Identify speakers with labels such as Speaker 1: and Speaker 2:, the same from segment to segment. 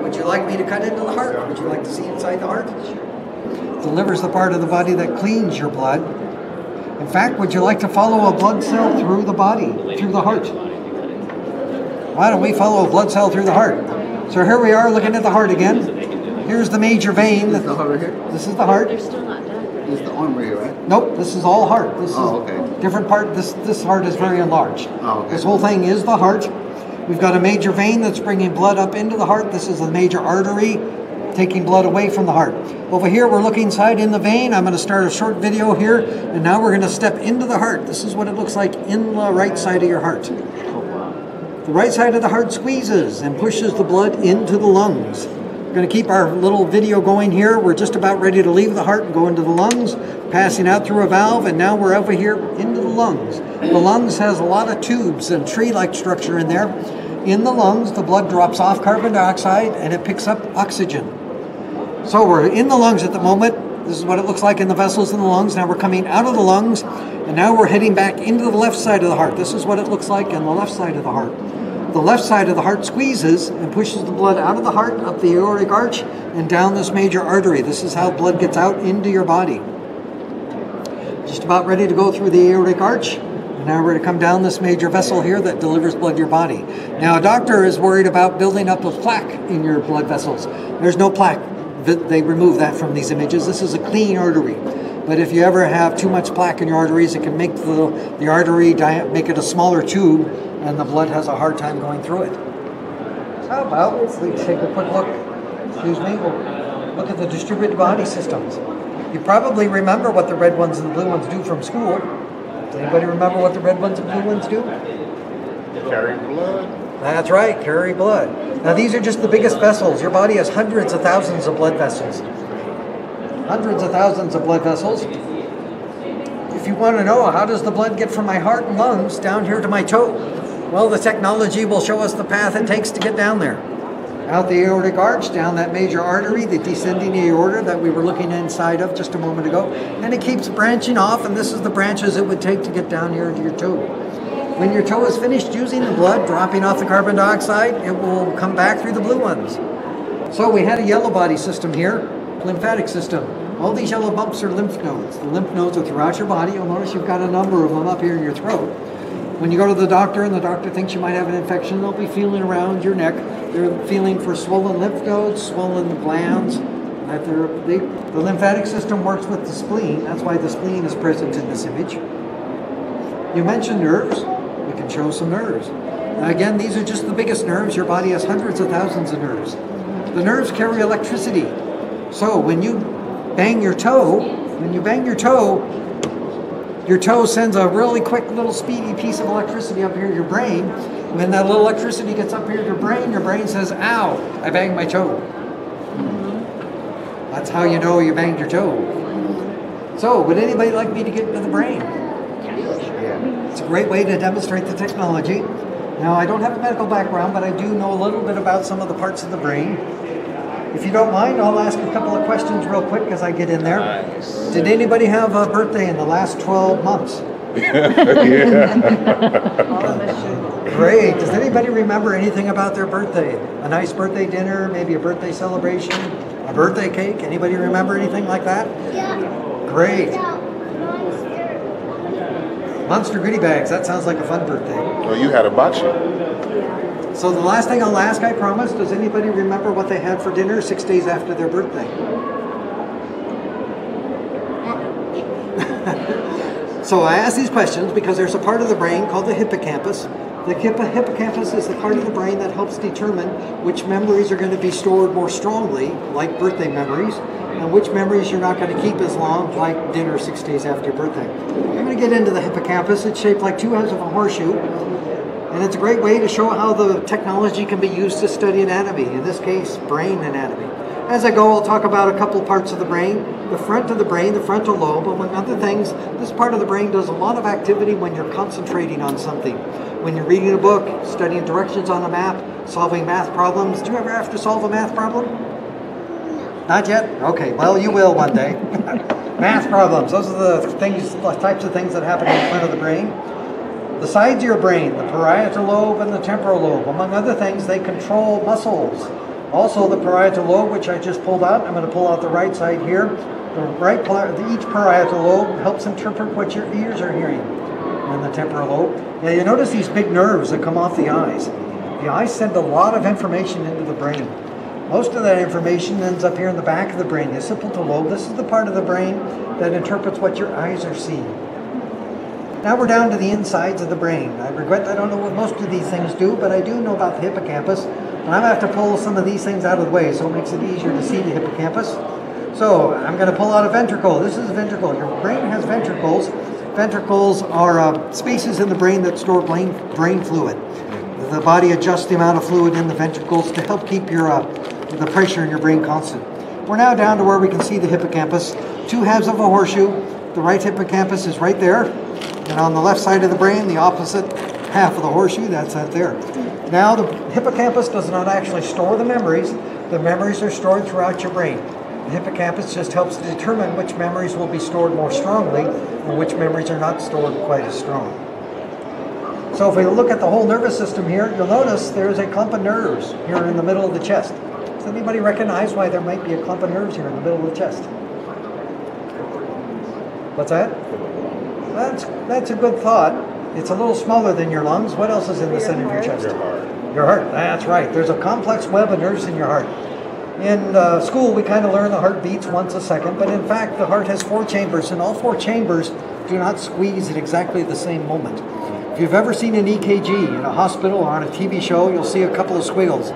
Speaker 1: Would you like me to cut into the heart? Would you like to see inside the heart? The liver is the part of the body that cleans your blood. In fact, would you like to follow a blood cell through the body, through the heart? Why don't we follow a blood cell through the heart? So here we are looking at the heart again. Here's the major vein.
Speaker 2: This is the heart right here?
Speaker 1: This is the heart.
Speaker 3: They're still not done.
Speaker 2: This is the arm right here, right?
Speaker 1: Nope, this is all heart. This is
Speaker 2: okay.
Speaker 1: different part. This heart is very enlarged.
Speaker 2: Oh, okay.
Speaker 1: This whole thing is the heart. We've got a major vein that's bringing blood up into the heart. This is a major artery taking blood away from the heart. Over here we're looking inside in the vein. I'm going to start a short video here, and now we're going to step into the heart. This is what it looks like in the right side of your heart. The right side of the heart squeezes and pushes the blood into the lungs. We're going to keep our little video going here. We're just about ready to leave the heart and go into the lungs, passing out through a valve, and now we're over here into the lungs. The lungs has a lot of tubes and tree-like structure in there. In the lungs, the blood drops off carbon dioxide and it picks up oxygen. So we're in the lungs at the moment. This is what it looks like in the vessels in the lungs. Now we're coming out of the lungs, and now we're heading back into the left side of the heart. This is what it looks like on the left side of the heart. The left side of the heart squeezes and pushes the blood out of the heart, up the aortic arch, and down this major artery. This is how blood gets out into your body. Just about ready to go through the aortic arch. And now we're going to come down this major vessel here that delivers blood to your body. Now a doctor is worried about building up of plaque in your blood vessels. There's no plaque. They remove that from these images. This is a clean artery. But if you ever have too much plaque in your arteries, it can make the artery make it a smaller tube, and the blood has a hard time going through it. How about we take a quick look, we'll look at the distributed body systems. You probably remember what the red ones and the blue ones do from school. Does anybody remember what the red ones and blue ones do?
Speaker 4: Carry blood.
Speaker 1: That's right, carry blood. Now these are just the biggest vessels. Your body has hundreds of thousands of blood vessels. Hundreds of thousands of blood vessels. If you want to know how does the blood get from my heart and lungs down here to my toe, well, the technology will show us the path it takes to get down there. Out the aortic arch, down that major artery, the descending aorta that we were looking inside of just a moment ago, and it keeps branching off, and this is the branches it would take to get down here to your toe. When your toe is finished using the blood, dropping off the carbon dioxide, it will come back through the blue ones. So we had a yellow body system here, lymphatic system. All these yellow bumps are lymph nodes. The lymph nodes are throughout your body. You'll notice you've got a number of them up here in your throat. When you go to the doctor and the doctor thinks you might have an infection, they'll be feeling around your neck. They're feeling for swollen lymph nodes, swollen glands. The lymphatic system works with the spleen. That's why the spleen is present in this image. You mentioned nerves. We can show some nerves. Now again, these are just the biggest nerves. Your body has hundreds of thousands of nerves. The nerves carry electricity. So when you bang your toe, your toe sends a really quick little speedy piece of electricity up here to your brain. When that little electricity gets up here to your brain says, ow, I banged my toe. That's how you know you banged your toe. So, would anybody like me to get into the brain? Yeah. It's a great way to demonstrate the technology. Now, I don't have a medical background, but I do know a little bit about some of the parts of the brain. If you don't mind, I'll ask a couple of questions real quick as I get in there. Nice. Did anybody have a birthday in the last 12 months?
Speaker 4: Yeah.
Speaker 1: Great. Does anybody remember anything about their birthday? A nice birthday dinner, maybe a birthday celebration, a birthday cake? Anybody remember anything like that?
Speaker 5: Yeah.
Speaker 1: Great. Monster goodie bags. That sounds like a fun birthday.
Speaker 4: Oh, you had a bocce.
Speaker 1: So the last thing I'll ask, I promise, does anybody remember what they had for dinner 6 days after their birthday? So I ask these questions because there's a part of the brain called the hippocampus. The hippocampus is the part of the brain that helps determine which memories are going to be stored more strongly, like birthday memories, and which memories you're not going to keep as long, like dinner 6 days after your birthday. I'm going to get into the hippocampus. It's shaped like two halves of a horseshoe. And it's a great way to show how the technology can be used to study anatomy, in this case, brain anatomy. As I go, I'll talk about a couple parts of the brain. The front of the brain, the frontal lobe, among other things, this part of the brain does a lot of activity when you're concentrating on something. When you're reading a book, studying directions on a map, solving math problems. Do you ever have to solve a math problem? Not yet? Okay, well, you will one day. Math problems, those are the types of things that happen in the front of the brain. The sides of your brain, the parietal lobe and the temporal lobe, among other things, they control muscles. Also, the parietal lobe, which I just pulled out, I'm going to pull out the right side here. Each parietal lobe helps interpret what your ears are hearing. And the temporal lobe. Now, you notice these big nerves that come off the eyes. The eyes send a lot of information into the brain. Most of that information ends up here in the back of the brain, the occipital lobe. This is the part of the brain that interprets what your eyes are seeing. Now we're down to the insides of the brain. I regret I don't know what most of these things do, but I do know about the hippocampus. And I'm going to have to pull some of these things out of the way, so it makes it easier to see the hippocampus. So I'm going to pull out a ventricle. This is a ventricle. Your brain has ventricles. Ventricles are spaces in the brain that store brain fluid. The body adjusts the amount of fluid in the ventricles to help keep the pressure in your brain constant. We're now down to where we can see the hippocampus. Two halves of a horseshoe. The right hippocampus is right there. And on the left side of the brain, the opposite half of the horseshoe, that's that there. Now, the hippocampus does not actually store the memories. The memories are stored throughout your brain. The hippocampus just helps to determine which memories will be stored more strongly and which memories are not stored quite as strong. So if we look at the whole nervous system here, you'll notice there's a clump of nerves here in the middle of the chest. Does anybody recognize why there might be a clump of nerves here in the middle of the chest? What's that? That's a good thought. It's a little smaller than your lungs. What else is in the center of your chest?
Speaker 4: Your heart.
Speaker 1: Your heart. That's right. There's a complex web of nerves in your heart. In school, we kind of learn the heart beats once a second, but in fact, the heart has 4 chambers, and all 4 chambers do not squeeze at exactly the same moment. If you've ever seen an EKG in a hospital or on a TV show, you'll see a couple of squiggles.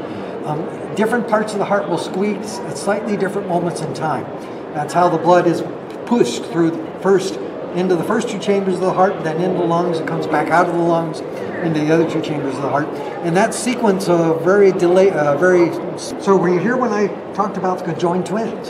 Speaker 1: Different parts of the heart will squeeze at slightly different moments in time. That's how the blood is pushed through into the first 2 chambers of the heart, then into the lungs, it comes back out of the lungs into the other 2 chambers of the heart. And that sequence of so were you here when I talked about the conjoined twins?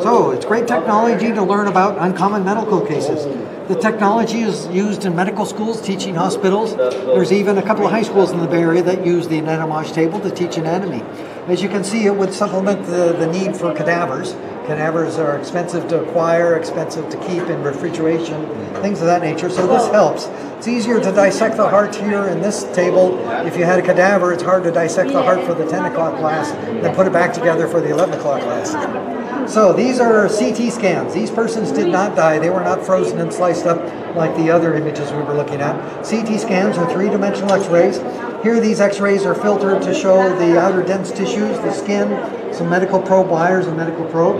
Speaker 1: So it's great technology to learn about uncommon medical cases. The technology is used in medical schools, teaching hospitals. There's even a couple of high schools in the Bay Area that use the anatomage table to teach anatomy. As you can see, it would supplement the need for cadavers. Cadavers are expensive to acquire, expensive to keep in refrigeration, things of that nature. So this helps. It's easier to dissect the heart here in this table. If you had a cadaver, it's hard to dissect the heart for the 10 o'clock class, then put it back together for the 11 o'clock class. So these are CT scans. These persons did not die. They were not frozen and sliced up like the other images we were looking at. CT scans are 3-dimensional x-rays. Here these x-rays are filtered to show the outer dense tissues, the skin, some medical probe wires and medical probe.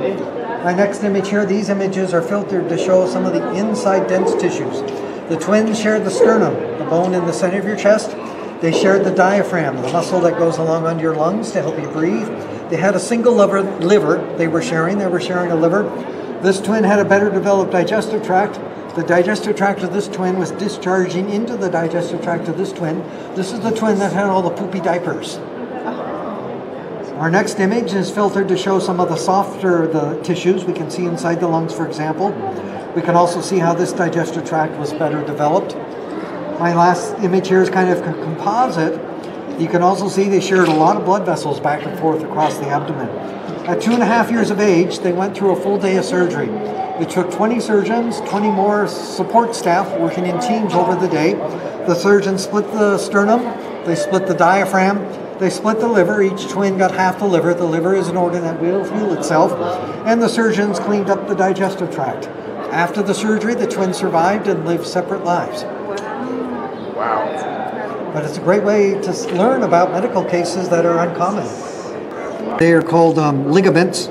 Speaker 1: My next image here, these images are filtered to show some of the inside dense tissues. The twins shared the sternum, the bone in the center of your chest. They shared the diaphragm, the muscle that goes along under your lungs to help you breathe. They had a single liver they were sharing a liver. This twin had a better developed digestive tract. The digestive tract of this twin was discharging into the digestive tract of this twin. This is the twin that had all the poopy diapers. Our next image is filtered to show some of the softer tissues we can see inside the lungs, for example. We can also see how this digestive tract was better developed. My last image here is kind of composite. You can also see they shared a lot of blood vessels back and forth across the abdomen. At 2.5 years of age, they went through a full day of surgery. It took 20 surgeons, 20 more support staff working in teams over the day. The surgeons split the sternum, they split the diaphragm, they split the liver. Each twin got half the liver. The liver is an organ that will fuel itself. And the surgeons cleaned up the digestive tract. After the surgery, the twins survived and lived separate lives.
Speaker 4: Wow.
Speaker 1: But it's a great way to learn about medical cases that are uncommon. They are called ligaments.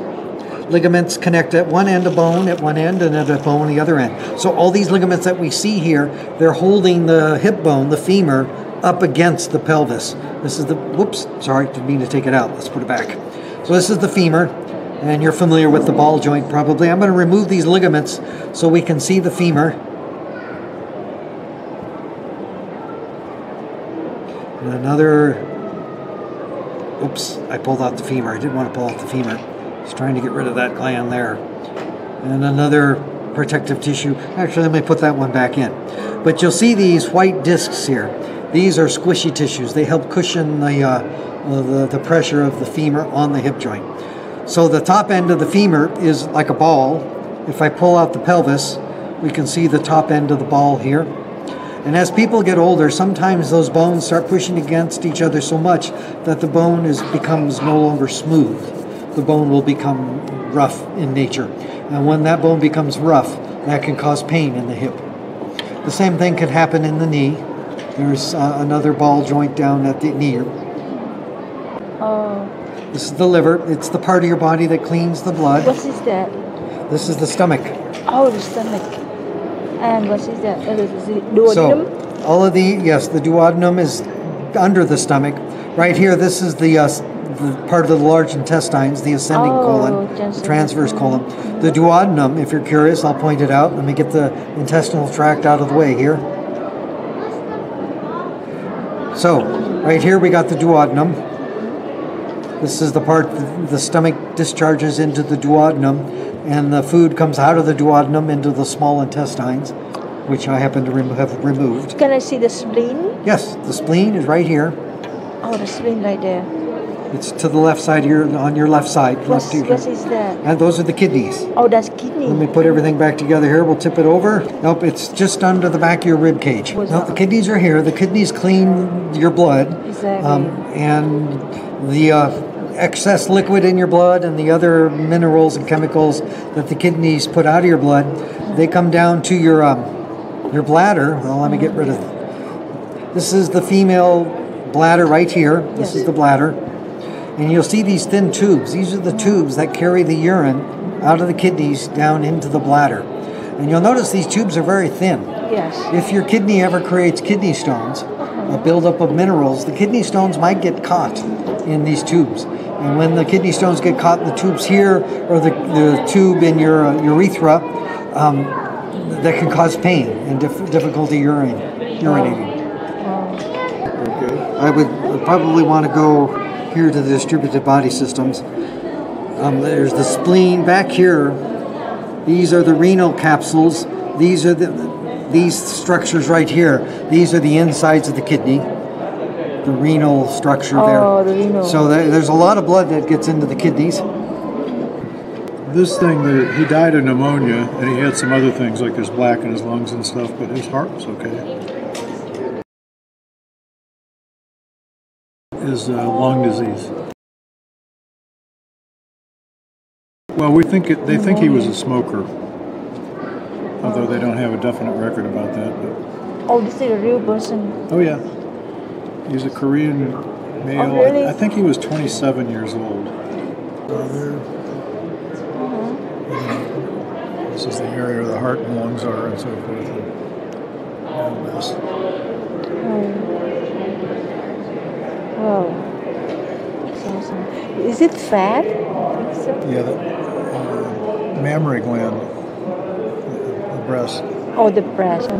Speaker 1: Ligaments connect at one end of bone at one end and at a bone at the other end. So all these ligaments that we see here, they're holding the hip bone, the femur, up against the pelvis. This is the, whoops, sorry, didn't mean to take it out. Let's put it back. So this is the femur, and you're familiar with the ball joint probably. I'm going to remove these ligaments so we can see the femur. And another, oops, I pulled out the femur. I didn't want to pull out the femur. I was trying to get rid of that gland there. And another protective tissue. Actually, let me put that one back in. But you'll see these white discs here. These are squishy tissues. They help cushion the pressure of the femur on the hip joint. So the top end of the femur is like a ball. If I pull out the pelvis, we can see the top end of the ball here. And as people get older, sometimes those bones start pushing against each other so much that the bone becomes no longer smooth. The bone will become rough in nature. And when that bone becomes rough, that can cause pain in the hip. The same thing can happen in the knee. There's another ball joint down at the knee.
Speaker 2: Oh.
Speaker 1: This is the liver. It's the part of your body that cleans the blood.
Speaker 2: What is that?
Speaker 1: This is the stomach.
Speaker 2: Oh, the stomach. And what is that? The duodenum?
Speaker 1: So, all of yes, the duodenum is under the stomach. Right here, this is the part of the large intestines, the ascending colon, transverse colon. The duodenum, if you're curious, I'll point it out. Let me get the intestinal tract out of the way here. So, right here we got the duodenum. This is the part the stomach discharges into the duodenum, and the food comes out of the duodenum into the small intestines, which I happen to have removed.
Speaker 2: Can I see the spleen?
Speaker 1: Yes, the spleen is right here.
Speaker 2: Oh, the spleen right there.
Speaker 1: It's to the left side here, on your left side.
Speaker 2: What is that?
Speaker 1: And those are the kidneys.
Speaker 2: Oh, that's kidney.
Speaker 1: Let me put everything back together here. We'll tip it over. Nope, it's just under the back of your rib cage. No, the kidneys are here. The kidneys clean your blood.
Speaker 2: Exactly.
Speaker 1: And the excess liquid in your blood and the other minerals and chemicals that the kidneys put out of your blood, they come down to your bladder. Well, let me get rid of it. This is the female bladder right here. This is the bladder. And you'll see these thin tubes. These are the tubes that carry the urine out of the kidneys down into the bladder. And you'll notice these tubes are very thin.
Speaker 2: Yes.
Speaker 1: If your kidney ever creates kidney stones, a buildup of minerals, the kidney stones might get caught in these tubes. And when the kidney stones get caught in the tubes here, or the tube in your urethra, that can cause pain and difficulty urinating. Okay. I would probably want to go here to the distributed body systems. There's the spleen back here. These are the renal capsules. These are these structures right here. These are the insides of the kidney. The renal structure there.
Speaker 2: Oh, the renal.
Speaker 1: So there's a lot of blood that gets into the kidneys.
Speaker 3: This thing, he died of pneumonia, and he had some other things like his black in his lungs and stuff, but his heart was okay. Is lung disease. Well, they think he was a smoker, although they don't have a definite record about that. But.
Speaker 2: Oh, this is a real person.
Speaker 3: Oh yeah, he's a Korean male.
Speaker 2: Oh, really?
Speaker 3: I think he was 27 years old. This is the area where the heart and lungs are, and so forth. And this.
Speaker 2: Wow. That's awesome. Is it fat?
Speaker 3: Yeah, the mammary gland, the breast.
Speaker 2: Oh, the breast.
Speaker 3: I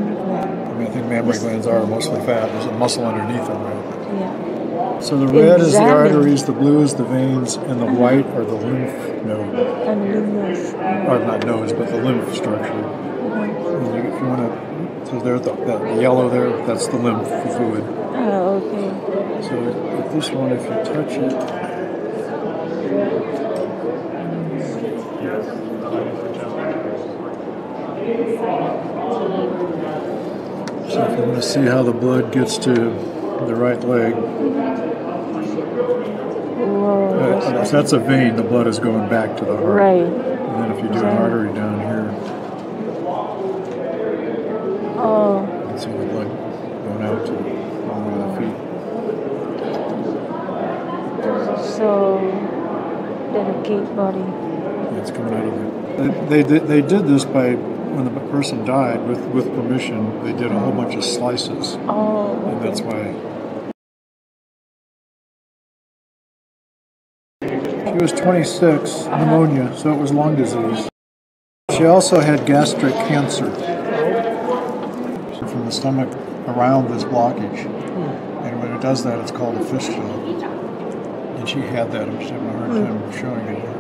Speaker 3: think mammary glands are mostly fat. There's a muscle underneath them, right?
Speaker 2: Yeah.
Speaker 3: So the red is the arteries, the blue is the veins, and the white are the lymph node.
Speaker 2: And lymph.
Speaker 3: Or not nodes, but the lymph structure. And if you want to, so there's the yellow there, that's the lymph fluid.
Speaker 2: Oh, okay.
Speaker 3: So with this one, if you touch it, so if you want to see how the blood gets to the right leg, if that's a vein, the blood is going back to the heart.
Speaker 2: Right.
Speaker 3: And then if you do an artery down here,
Speaker 2: oh,
Speaker 3: you can see the blood going out to the feet.
Speaker 2: So delicate body.
Speaker 3: Yeah, it's coming out of it. They did this by, when the person died, with permission, they did a whole bunch of slices.
Speaker 2: Oh.
Speaker 3: And that's why. She was 26, pneumonia, so it was lung disease. She also had gastric cancer from the stomach around this blockage. And when it does that, it's called a fistula. And she had that. I'm just having a hard time showing it here.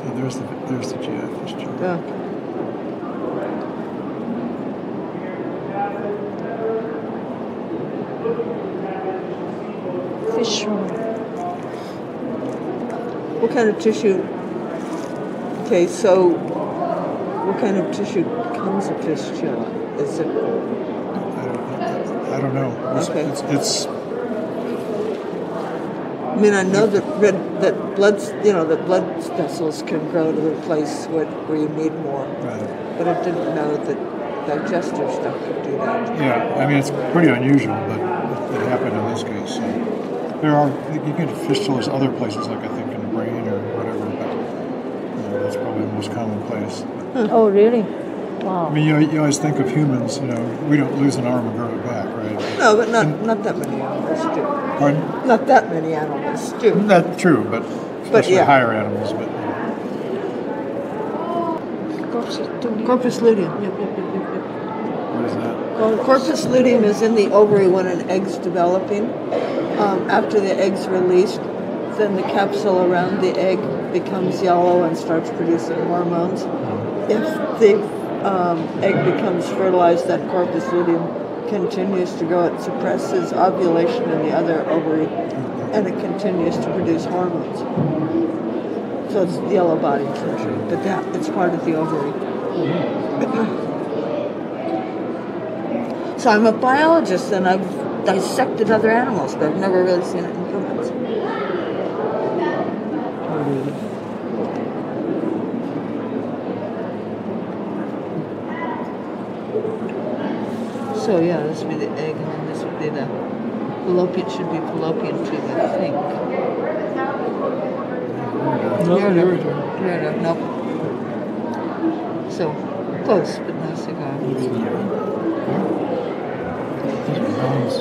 Speaker 3: Oh, there's the GI fistula.
Speaker 5: Yeah.
Speaker 2: Fish room.
Speaker 5: What kind of tissue? Okay, so what kind of tissue becomes a fistula? Is it?
Speaker 3: I don't know.
Speaker 5: Okay.
Speaker 3: It's
Speaker 5: I mean, I know that blood vessels can grow to a place where you need more,
Speaker 3: right.
Speaker 5: but I didn't know that digestive stuff could do that.
Speaker 3: Yeah, I mean, it's pretty unusual, but it happened in this case. So. There are, you get fistulas other places, like I think in the brain or whatever, but that's probably the most common place.
Speaker 2: Oh, really? Wow.
Speaker 3: I mean, you always think of humans, we don't lose an arm and grow it back, right?
Speaker 5: No, but not that many animals do.
Speaker 3: Pardon?
Speaker 5: Not that many animals do.
Speaker 3: That's true, but especially
Speaker 5: yeah.
Speaker 3: higher animals. But
Speaker 5: Corpus luteum. Yep.
Speaker 3: what is that?
Speaker 5: Corpus luteum is in the ovary when an egg's developing. After the egg's released, then the capsule around the egg becomes yellow and starts producing hormones. If the egg becomes fertilized, that corpus luteum continues to grow. It suppresses ovulation in the other ovary, and it continues to produce hormones. So it's yellow body tissue, but it's part of the ovary. So I'm a biologist, and I've dissected other animals, but I've never really seen it in humans. So yeah, this would be the egg, and then this would be the fallopian. Should be fallopian tube, I think. Nope. So close, but no cigar.
Speaker 3: Bones.